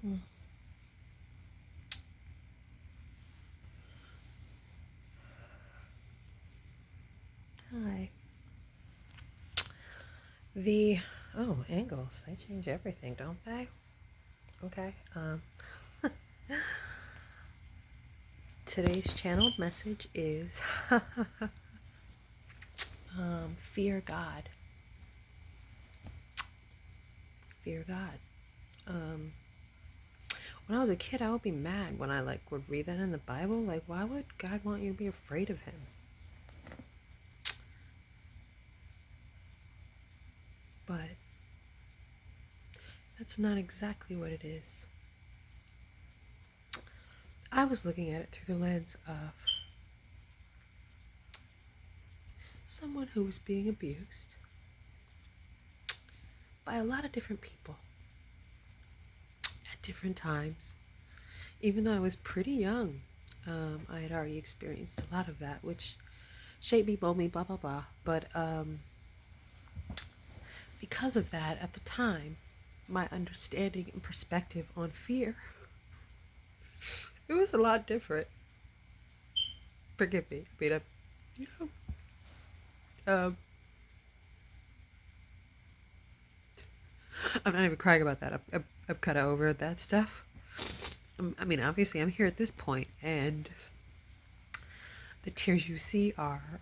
Mm. Hi. The angles, they change everything, don't they? Okay. Today's channeled message is fear God. Fear God. When I was a kid, I would be mad when I would read that in the Bible. Like, why would God want you to be afraid of him? But that's not exactly what it is. I was looking at it through the lens of someone who was being abused by a lot of different people at different times. Even though I was pretty young, I had already experienced a lot of that, which shaped me, molded me, blah, blah, blah. But because of that, at the time, my understanding and perspective on fear, it was a lot different. Forgive me. I mean, you um, I'm not even crying about that. I'm kind of over that stuff. I mean, obviously, I'm here at this point, and the tears you see are,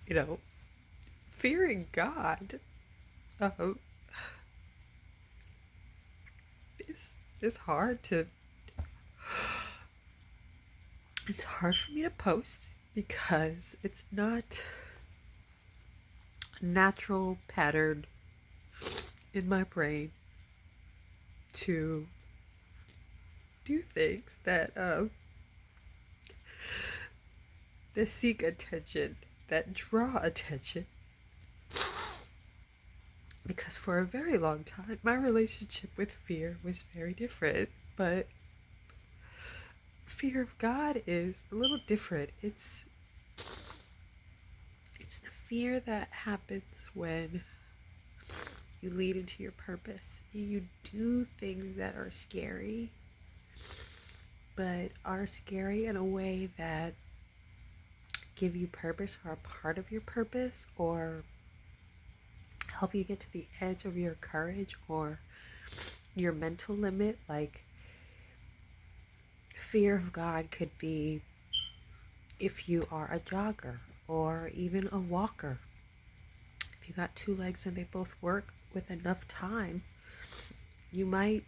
you know, fearing God. Uh, it's hard to. It's hard for me to post because it's not a natural pattern in my brain to do things that seek attention, that draw attention. Because for a very long time, my relationship with fear was very different. But fear of God is a little different. It's the fear that happens when you lead into your purpose. You do things that are scary, but are scary in a way that give you purpose or are part of your purpose or help you get to the edge of your courage or your mental limit. Like, fear of God could be if you are a jogger or even a walker. If you got two legs and they both work with enough time, you might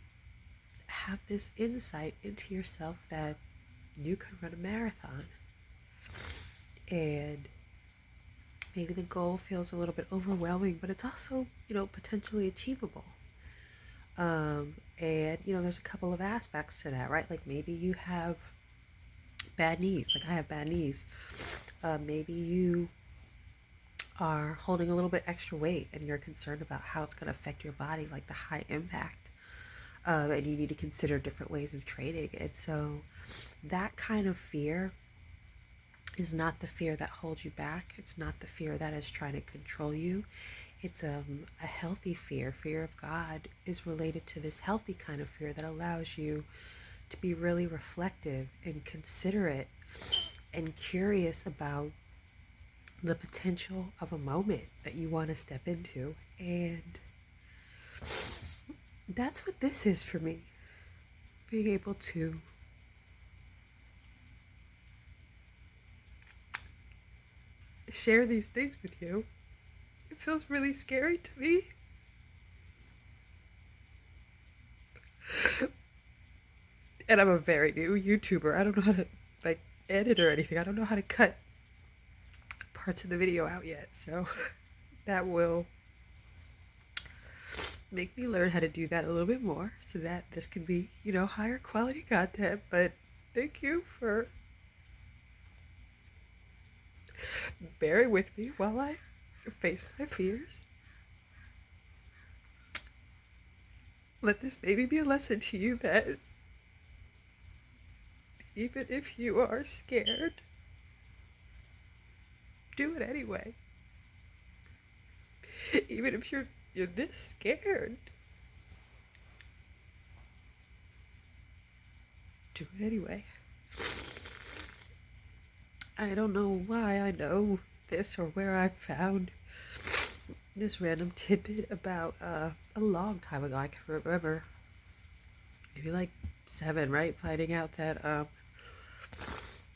have this insight into yourself that you could run a marathon. And maybe the goal feels a little bit overwhelming, but it's also, potentially achievable. And there's a couple of aspects to that, right? Like maybe you have bad knees, like I have bad knees. Maybe you are holding a little bit extra weight and you're concerned about how it's going to affect your body, like the high impact. And you need to consider different ways of training. And so that kind of fear is not the fear that holds you back. It's not the fear that is trying to control you. It's a healthy fear. Fear of God is related to this healthy kind of fear that allows you to be really reflective and considerate and curious about the potential of a moment that you want to step into. And that's what this is for me. Being able to share these things with you, it feels really scary to me. And I'm a very new YouTuber. I don't know how to edit or anything. I don't know how to cut parts of the video out yet. So that will make me learn how to do that a little bit more so that this can be, higher quality content. But thank you for bearing with me while I face my fears. Let this maybe be a lesson to you that even if you are scared, do it anyway. Even if you're this scared, do it anyway. I don't know why I know this or where I found this random tidbit about a long time ago. I can remember maybe like 7, right? Finding out that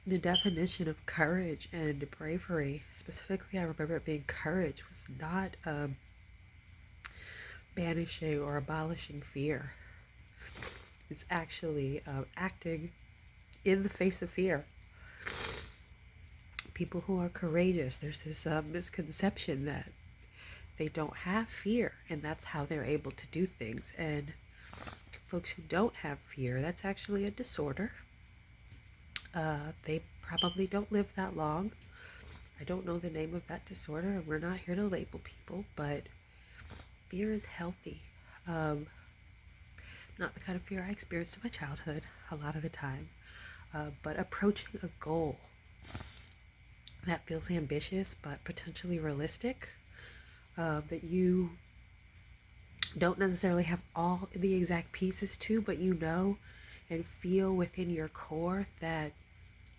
the definition of courage and bravery, specifically, I remember it being courage, was not banishing or abolishing fear. It's actually acting in the face of fear. People who are courageous, there's this misconception that they don't have fear, and that's how they're able to do things. And folks who don't have fear, that's actually a disorder. They probably don't live that long. I don't know the name of that disorder, and we're not here to label people, but fear is healthy. Not the kind of fear I experienced in my childhood a lot of the time, but approaching a goal that feels ambitious but potentially realistic, that you don't necessarily have all the exact pieces to, but you know and feel within your core that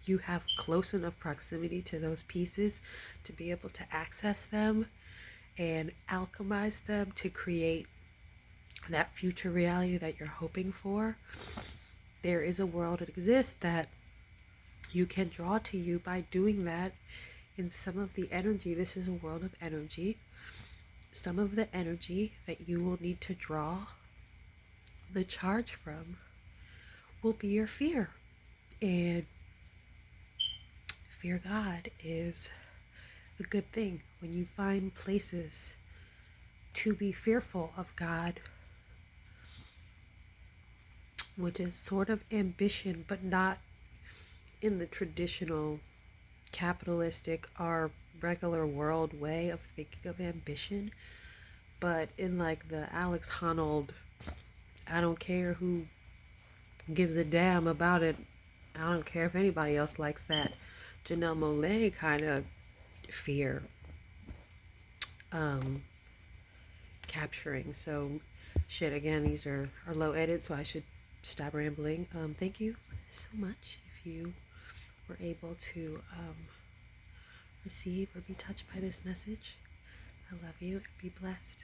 you have close enough proximity to those pieces to be able to access them and alchemize them to create that future reality that you're hoping for. There is a world that exists that you can draw to you by doing that. In some of the energy, this is a world of energy. Some of the energy that you will need to draw the charge from will be your fear. And fear God is a good thing. When you find places to be fearful of God, which is sort of ambition, but not in the traditional capitalistic or regular world way of thinking of ambition, but in like the Alex Honnold, I don't care who gives a damn about it, I don't care if anybody else likes that, Janelle Monáe kind of fear capturing. So shit, again, these are low edits, so I should stop rambling. Thank you so much if you were able to receive or be touched by this message. I love you and be blessed.